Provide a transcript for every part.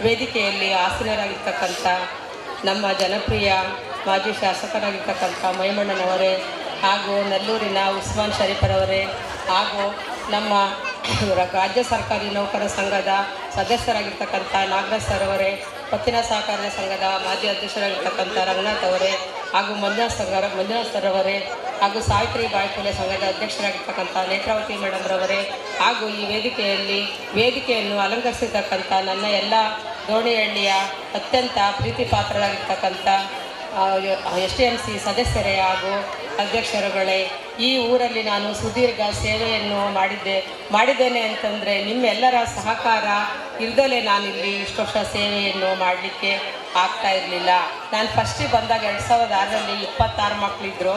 ವೇದಿಕೆಯಲ್ಲಿ ಆಸೀನರಾಗಿರ್ತಕ್ಕಂಥ ನಮ್ಮ ಜನಪ್ರಿಯ ಮಾಜಿ ಶಾಸಕರಾಗಿರ್ತಕ್ಕಂಥ ಮೈಮಣ್ಣನವರೇ ಹಾಗೂ ನೆಲ್ಲೂರಿನ ಉಸ್ಮಾನ್ ಶರೀಫರವರೇ ಹಾಗೂ ನಮ್ಮ ರಾಜ್ಯ ಸರ್ಕಾರಿ ನೌಕರ ಸಂಘದ ಸದಸ್ಯರಾಗಿರ್ತಕ್ಕಂಥ ನಾಗರಾಜ್ ಸರ್ ಅವರೇ, ಪತ್ತಿನ ಸಹಕಾರ ಸಂಘದ ಮಾಜಿ ಅಧ್ಯಕ್ಷರಾಗಿರ್ತಕ್ಕಂಥ ರಂಗನಾಥ್ ಅವರೇ ಹಾಗೂ ಮಂಜುನಾಥ್ ಸರ್ ಅವರೇ ಹಾಗೂ ಸಾವಿತ್ರಿ ಬಾಯಿ ಫುಲೆ ಸಂಘದ ಅಧ್ಯಕ್ಷರಾಗಿರ್ತಕ್ಕಂಥ ನೇತ್ರಾವತಿ ಮೇಡಮ್ರವರೇ ಹಾಗೂ ಈ ವೇದಿಕೆಯನ್ನು ಅಲಂಕರಿಸಿರ್ತಕ್ಕಂಥ ನನ್ನ ಎಲ್ಲ ದೋಣಿಹಳ್ಳಿಯ ಅತ್ಯಂತ ಪ್ರೀತಿ ಪಾತ್ರರಾಗಿರ್ತಕ್ಕಂಥ STMC ಸದಸ್ಯರೇ ಹಾಗೂ ಅಧ್ಯಕ್ಷರುಗಳೇ, ಈ ಊರಲ್ಲಿ ನಾನು ಸುದೀರ್ಘ ಸೇವೆಯನ್ನು ಮಾಡಿದ್ದೇನೆ ಅಂತಂದರೆ ನಿಮ್ಮೆಲ್ಲರ ಸಹಕಾರ ಇಲ್ದಲೇ ನಾನಿಲ್ಲಿ ಇಷ್ಟು ವರ್ಷ ಸೇವೆಯನ್ನು ಮಾಡಲಿಕ್ಕೆ ಆಗ್ತಾ ಇರಲಿಲ್ಲ. ನಾನು ಫಸ್ಟಿಗೆ ಬಂದಾಗ 2006ರಲ್ಲಿ 26 ಮಕ್ಕಳಿದ್ರು.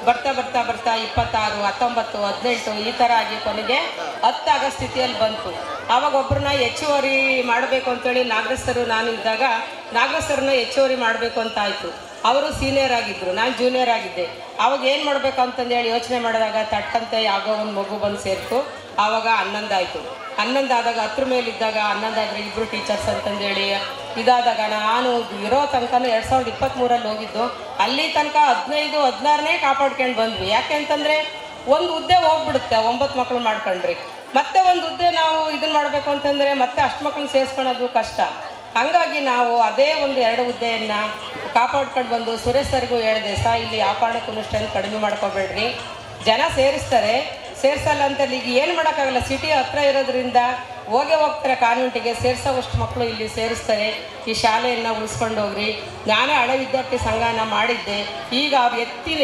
ಬರ್ತಾ 26, 19, 18 ಈ ಥರ ಆಗಿ ಕೊನೆಗೆ 10 ಆಗೋ ಸ್ಥಿತಿಯಲ್ಲಿ ಬಂತು. ಆವಾಗ ಒಬ್ಬರನ್ನ ಹೆಚ್ಚುವರಿ ಮಾಡಬೇಕು ಅಂತೇಳಿ ನಾಗರಾಜ್ ಸರ್ ನಾನು ಇದ್ದಾಗ ನಾಗರಾಜ್ ಸರ್ನ ಹೆಚ್ಚುವರಿ ಮಾಡಬೇಕು ಅಂತ ಆಯಿತು. ಅವರು ಸೀನಿಯರ್ ಆಗಿದ್ದರು, ನಾನು ಜೂನಿಯರ್ ಆಗಿದ್ದೆ. ಆವಾಗ ಏನು ಮಾಡಬೇಕು ಅಂತಂದೇಳಿ ಯೋಚನೆ ಮಾಡಿದಾಗ ತಟ್ಟಂತೆ ಯಾವುದೋ ಒಂದು ಮಗು ಬಂದು ಸೇರಿತು. ಆವಾಗ 11 ಆಯಿತು. 11 ಆದಾಗ 10 ಮೇಲಿದ್ದಾಗ 11 ಆದರೆ ಇಬ್ಬರು ಟೀಚರ್ಸ್ ಅಂತಂದೇಳಿ ಇದಾದಾಗ ನಾನು ಇರೋ ತನಕನೂ 2023ರಲ್ಲಿ ಹೋಗಿದ್ದು. ಅಲ್ಲಿ ತನಕ 15, 16ನೇ ಕಾಪಾಡ್ಕೊಂಡು ಬಂದ್ವಿ. ಯಾಕೆ ಅಂತಂದರೆ ಒಂದು ಹುದ್ದೆ ಹೋಗ್ಬಿಡುತ್ತೆ, 9 ಮಕ್ಕಳು ಮಾಡ್ಕೊಂಡ್ರಿ. ಮತ್ತೆ ಒಂದು ಹುದ್ದೆ ನಾವು ಇದನ್ನು ಮಾಡಬೇಕು ಅಂತಂದರೆ ಮತ್ತೆ ಅಷ್ಟು ಮಕ್ಕಳನ್ನ ಸೇರಿಸ್ಕೊಳ್ಳೋದು ಕಷ್ಟ. ಹಾಗಾಗಿ ನಾವು ಅದೇ ಒಂದು 2 ಹುದ್ದೆಯನ್ನು ಕಾಪಾಡ್ಕೊಂಡು ಬಂದು ಸುರೇಶ್ ಸರ್ಗೂ ಹೇಳಿದೆ, ಇಲ್ಲಿ ಯಾವ ಕಾರಣಕ್ಕೂ ಸ್ಟ್ರೆಂತ್ ಕಡಿಮೆ ಮಾಡ್ಕೋಬೇಡ್ರಿ, ಜನ ಸೇರಿಸಲ್ಲ ಅಂತ ಈಗ ಏನು ಮಾಡೋಕ್ಕಾಗಲ್ಲ. ಸಿಟಿ ಹತ್ರ ಇರೋದ್ರಿಂದ ಹೋಗ್ತಾರೆ ಕಾನ್ವೆಂಟಿಗೆ, ಸೇರಿಸೋವಷ್ಟು ಮಕ್ಕಳು ಇಲ್ಲಿ ಸೇರಿಸ್ತಾರೆ. ಈ ಶಾಲೆಯನ್ನು ಉಳಿಸ್ಕೊಂಡು ಹೋಗ್ರಿ. ನಾನೇ ಹಳೆ ವಿದ್ಯಾರ್ಥಿ ಸಂಘನ ಮಾಡಿದ್ದೆ. ಈಗ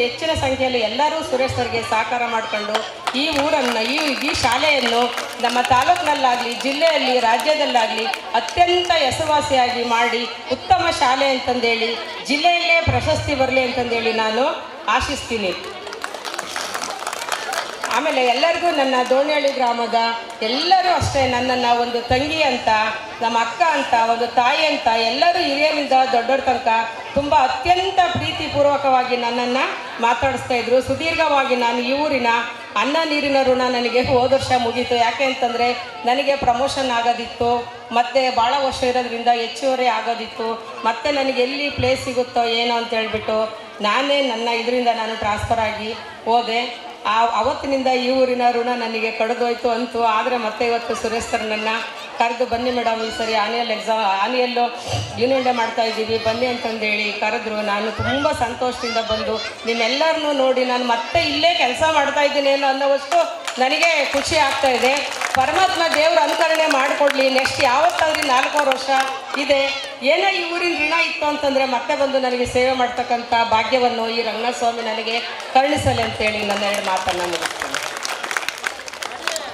ಹೆಚ್ಚಿನ ಸಂಖ್ಯೆಯಲ್ಲಿ ಎಲ್ಲರೂ ಸುರೇಶ್ ಸರ್ಗೆ ಸಹಕಾರ ಮಾಡಿಕೊಂಡು ಈ ಊರನ್ನು ಈ ಶಾಲೆಯನ್ನು ನಮ್ಮ ತಾಲೂಕಿನಲ್ಲಾಗಲಿ, ಜಿಲ್ಲೆಯಲ್ಲಿ, ರಾಜ್ಯದಲ್ಲಾಗಲಿ ಅತ್ಯಂತ ಹೆಸರುವಾಸಿಯಾಗಿ ಮಾಡಿ ಉತ್ತಮ ಶಾಲೆ ಅಂತಂದೇಳಿ ಜಿಲ್ಲೆಯಲ್ಲೇ ಪ್ರಶಸ್ತಿ ಬರಲಿ ಅಂತಂದೇಳಿ ನಾನು ಆಶಿಸ್ತೀನಿ. ಆಮೇಲೆ ಎಲ್ಲರಿಗೂ ನನ್ನ ದೋಣಿಹಳ್ಳಿ ಗ್ರಾಮದ ಎಲ್ಲರೂ ಅಷ್ಟೇ ನನ್ನನ್ನು ಒಂದು ತಂಗಿ ಅಂತ, ನಮ್ಮ ಅಕ್ಕ ಅಂತ, ಒಂದು ತಾಯಿ ಅಂತ ಎಲ್ಲರೂ ಹಿರಿಯರಿಂದ ದೊಡ್ಡವ್ರ ತನಕ ತುಂಬ ಅತ್ಯಂತ ಪ್ರೀತಿಪೂರ್ವಕವಾಗಿ ನನ್ನನ್ನು ಮಾತಾಡಿಸ್ತಾಯಿದ್ರು. ಸುದೀರ್ಘವಾಗಿ ನಾನು ಈ ಊರಿನ ಅನ್ನ ನೀರಿನ ಋಣ ನನಗೆ ಹೋದ ವರ್ಷ ಮುಗೀತು. ಯಾಕೆ ಅಂತಂದರೆ ನನಗೆ ಪ್ರಮೋಷನ್ ಆಗೋದಿತ್ತು, ಮತ್ತು ಭಾಳ ವರ್ಷ ಇರೋದ್ರಿಂದ ಹೆಚ್ಚುವರಿ ಆಗೋದಿತ್ತು. ಮತ್ತು ನನಗೆ ಎಲ್ಲಿ ಪ್ಲೇಸ್ ಸಿಗುತ್ತೋ ಏನೋ ಅಂತ ಹೇಳ್ಬಿಟ್ಟು ನನ್ನ ಇದರಿಂದ ನಾನು ಟ್ರಾನ್ಸ್ಫರ್ ಆಗಿ ಹೋದೆ. ಅವತ್ತಿನಿಂದ ಈ ಊರಿನ ಋಣ ನನಗೆ ಕಳೆದೋಯ್ತು ಅಂತು. ಆದರೆ ಮತ್ತೆ ಇವತ್ತು ಸುರೇಶ್ ಸರ್ ನನ್ನ ಕರೆದು ಬನ್ನಿ ಮೇಡಮ್, ಈ ಸರಿ ಆನಿಯಲ್ಲು ಯೂನಿಯನ್ ಡೇ ಮಾಡ್ತಾಯಿದ್ದೀವಿ ಬನ್ನಿ ಅಂತಂದೇಳಿ ಕರೆದ್ರು. ನಾನು ತುಂಬ ಸಂತೋಷದಿಂದ ಬಂದು ನಿಮ್ಮೆಲ್ಲರನ್ನೂ ನೋಡಿ ನಾನು ಮತ್ತೆ ಇಲ್ಲೇ ಕೆಲಸ ಮಾಡ್ತಾಯಿದ್ದೀನಿ ಅನ್ನೋವಷ್ಟು ನನಗೆ ಖುಷಿ ಆಗ್ತಾಯಿದೆ. ಪರಮಾತ್ಮ ದೇವರು ಅನುಕರಣೆ ಮಾಡಿಕೊಡ್ಲಿ. ನೆಕ್ಸ್ಟ್ ಯಾವತ್ತಾದ್ರೂ 4 ವರ್ಷ ಇದೆ, ಏನೋ ಈ ಊರಿನ ಋಣ ಇತ್ತು ಅಂತಂದರೆ ಮತ್ತೆ ಬಂದು ನನಗೆ ಸೇವೆ ಮಾಡ್ತಕ್ಕಂಥ ಭಾಗ್ಯವನ್ನು ಈ ರಂಗನಾಥ ಸ್ವಾಮಿ ನನಗೆ ಕರುಣಿಸಲಿ ಅಂತೇಳಿ ನನ್ನ 2 ಮಾತನ್ನು ಮುಗಿಸ್ತೀನಿ.